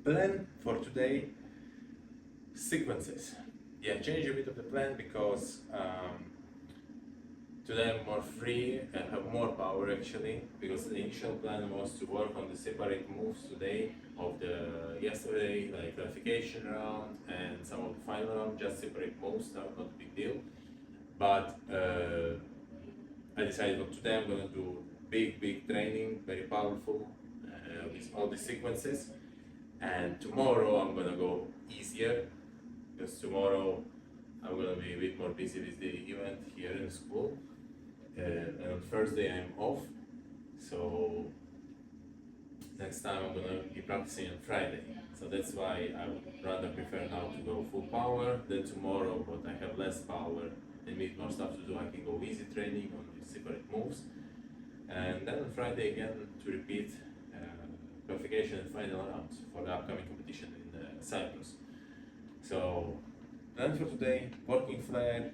Plan for today, sequences. Yeah, change a bit of the plan because today I'm more free and have more power actually, because the initial plan was to work on the separate moves today of the yesterday, like qualification round and some of the final round, just separate moves, not a big deal. But I decided that today I'm gonna do big training, very powerful, with all the sequences. And tomorrow I'm gonna go easier, because tomorrow I'm gonna be a bit more busy with the event here in school. And on Thursday I'm off, so next time I'm gonna be practicing on Friday. So that's why I would rather prefer now to go full power than tomorrow, but I have less power and need more stuff to do. I can go easy training on the separate moves, and then on Friday again to repeat qualification and final rounds for the upcoming competition in Cyprus. So plan for today: working Flair,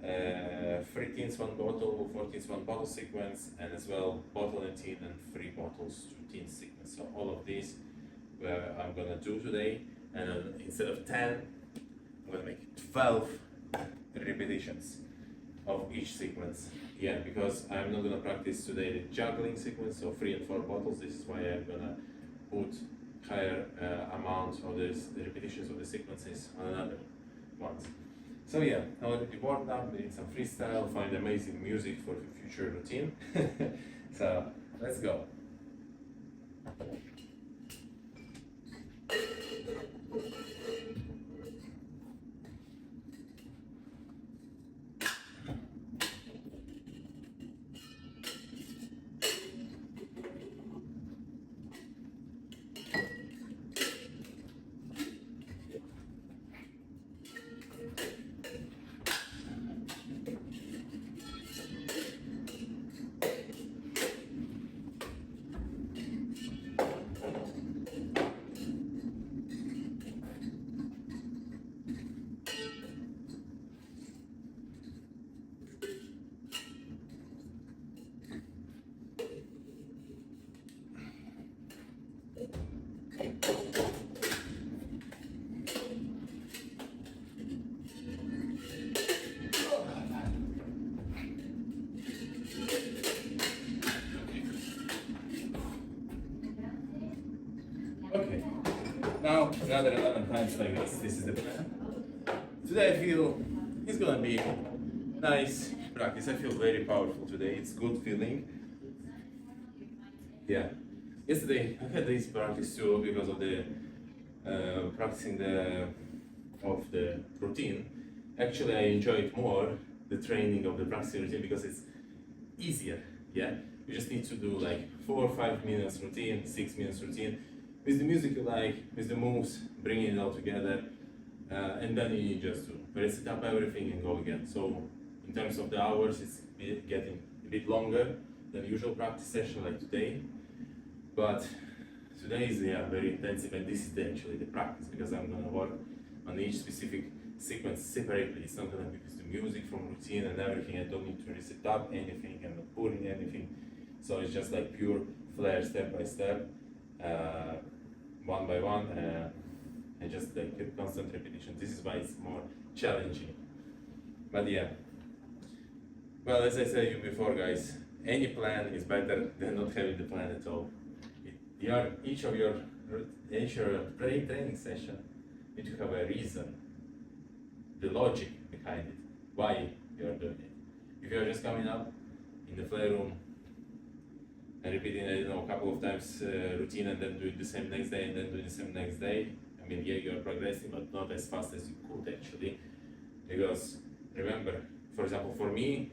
3 teens 1 bottle, 4 teens 1 bottle sequence, and as well bottle and teen and 3 bottles 2 teens sequence. So all of these I'm gonna do today, and instead of 10, I'm gonna make 12 repetitions of each sequence. Yeah, because I'm not gonna practice today the juggling sequence, so 3 and 4 bottles. This is why I'm gonna put higher amount of the repetitions of the sequences on another ones. So yeah, already warmed up, doing some freestyle, find amazing music for the future routine. So let's go. Okay, now another 11 times like this. This is the plan. Today I feel it's gonna be nice practice. I feel very powerful today. It's good feeling. Yeah. Yesterday I had this practice too because of the practicing the routine. Actually, I enjoy it more, the training of the practicing routine, because it's easier. Yeah, you just need to do like 4 or 5 minutes routine, 6 minutes routine with the music you like, with the moves, bringing it all together, and then you need just to reset up everything and go again. So in terms of the hours, it's getting a bit longer than usual practice session like today, but today is very intensive, and this is actually the practice, because I'm gonna work on each specific sequence separately. It's not gonna be with the music from routine and everything. I don't need to reset up anything, I'm not putting anything. So it's just like pure Flair, step by step, one by one, and just like a constant repetition. This is why it's more challenging. But yeah, well, as I said to you before, guys, any plan is better than not having the plan at all. Each of your training session need to have a reason, the logic behind it, why you're doing it. If you're just coming up in the Flair room and repeating, I don't know, a couple of times routine, and then doing the same next day, and then doing the same next day, I mean, yeah, you're progressing, but not as fast as you could actually. Because remember, for example, for me,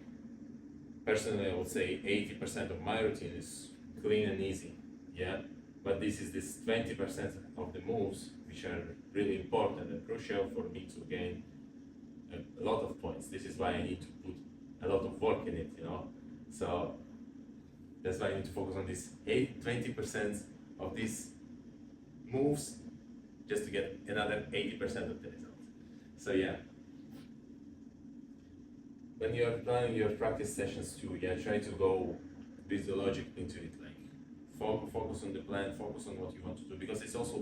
personally, I would say 80% of my routine is clean and easy, yeah? But this 20% of the moves which are really important and crucial for me to gain a lot of points. This is why I need to put a lot of work in it, you know? So that's why I need to focus on this 20% of these moves just to get another 80% of the result. So yeah. When you're planning your practice sessions too, yeah, try to go with the logic into it, like focus on the plan, focus on what you want to do, because it's also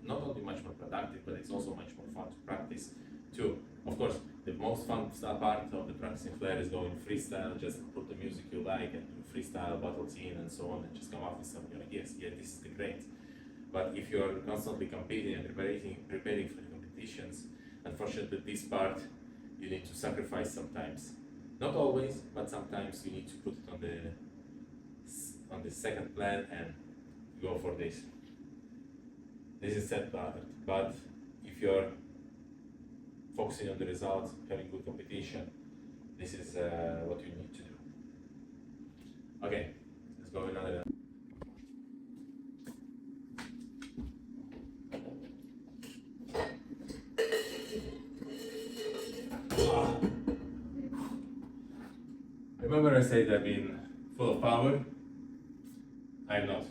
not only much more productive, but it's also much more fun to practice too. Of course, the most fun part of the practicing Flair is going freestyle, just put the music you like and do freestyle, battles in and so on, and just come up with some ideas. Yeah, this is the great. But if you're constantly competing and preparing for the competitions, unfortunately this part you need to sacrifice sometimes. Not always, but sometimes you need to put it on the second plan and go for this. This is set part, but if you're focusing on the results, having good competition, this is what you need to do. Okay, let's go another. Remember I said I've been full of power? I'm not.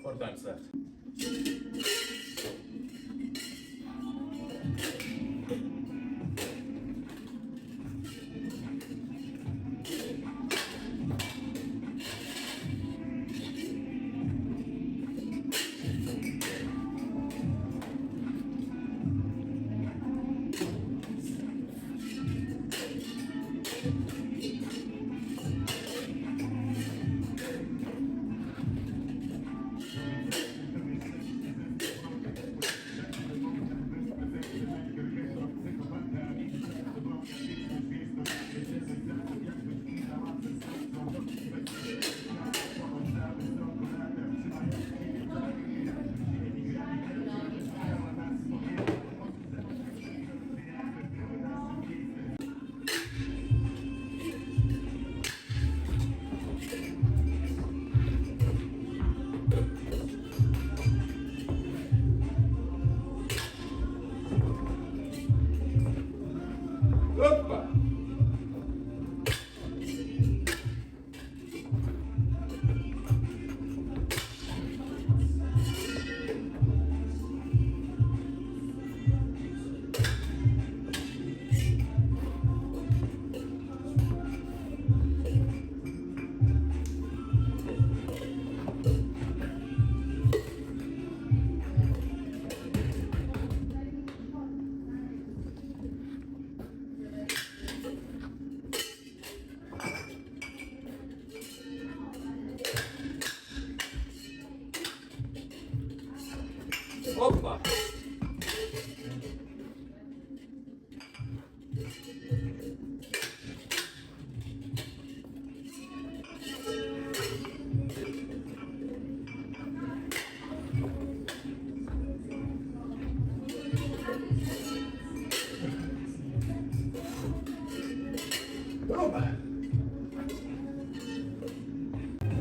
Four times left. Opa!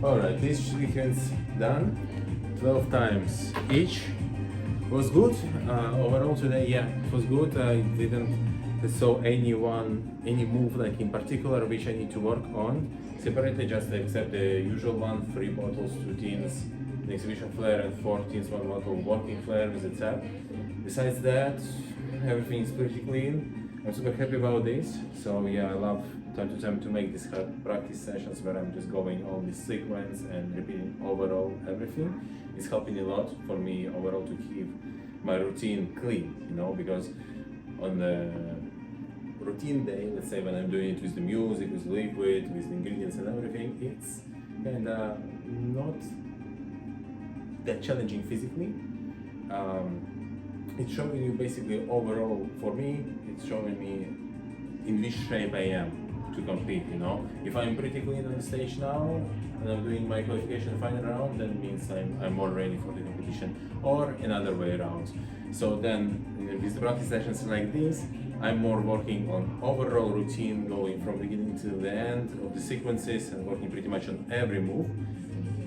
Alright, these sequence done 12 times each. Was good overall today. Yeah, it was good. I didn't saw any move like in particular which I need to work on separately. Just accept the usual one: 3 bottles, 2 tins, the exhibition Flair and 14th one model walking Flair with the tab. Besides that, everything is pretty clean. I'm super happy about this. So yeah, I love time to time to make these practice sessions where I'm just going on this sequence and repeating overall everything. It's helping a lot for me overall to keep my routine clean, you know, because on the routine day, let's say when I'm doing it with the music, with the liquid, with the ingredients and everything, it's kinda not that challenging physically. It's showing you basically overall, for me, it's showing me in which shape I am to compete, you know. If I'm pretty clean on the stage now and I'm doing my qualification final round, then means I'm more ready for the competition, or another way around. So then with the practice sessions like this, I'm more working on overall routine, going from beginning to the end of the sequences and working pretty much on every move.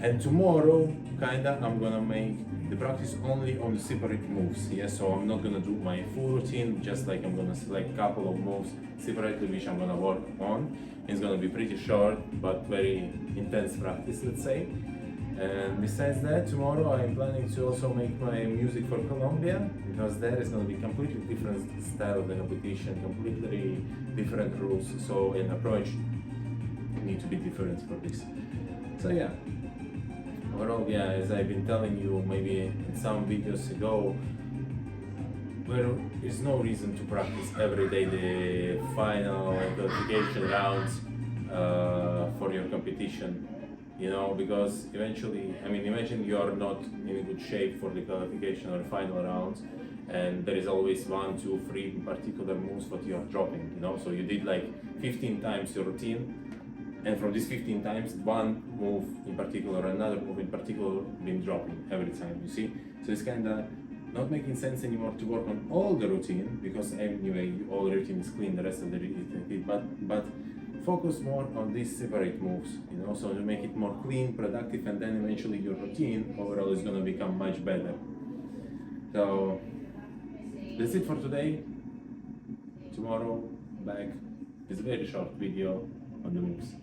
And tomorrow, kinda, I'm gonna make the practice only on the separate moves. Yeah, so I'm not gonna do my full routine, just like I'm gonna select a couple of moves separately, which I'm gonna work on. It's gonna be pretty short, but very intense practice, let's say. And besides that, tomorrow I'm planning to also make my music for Colombia, because there is gonna be completely different style of the competition, completely different rules. So an approach need to be different for this. So yeah. Overall, yeah, as I've been telling you maybe in some videos ago, there is no reason to practice every day the final and qualification rounds for your competition, you know, because eventually, I mean, imagine you are not in a good shape for the qualification or final rounds, and there is always 1, 2, 3 particular moves that you are dropping, you know, so you did like 15 times your routine, and from these 15 times, one move in particular, another move in particular, been dropping every time, you see? So it's kinda not making sense anymore to work on all the routine, because anyway, all the routine is clean, the rest of the routine, but focus more on these separate moves, you know, so to make it more clean, productive, and then eventually your routine overall is gonna become much better. So that's it for today. Tomorrow, back with a very short video on the moves.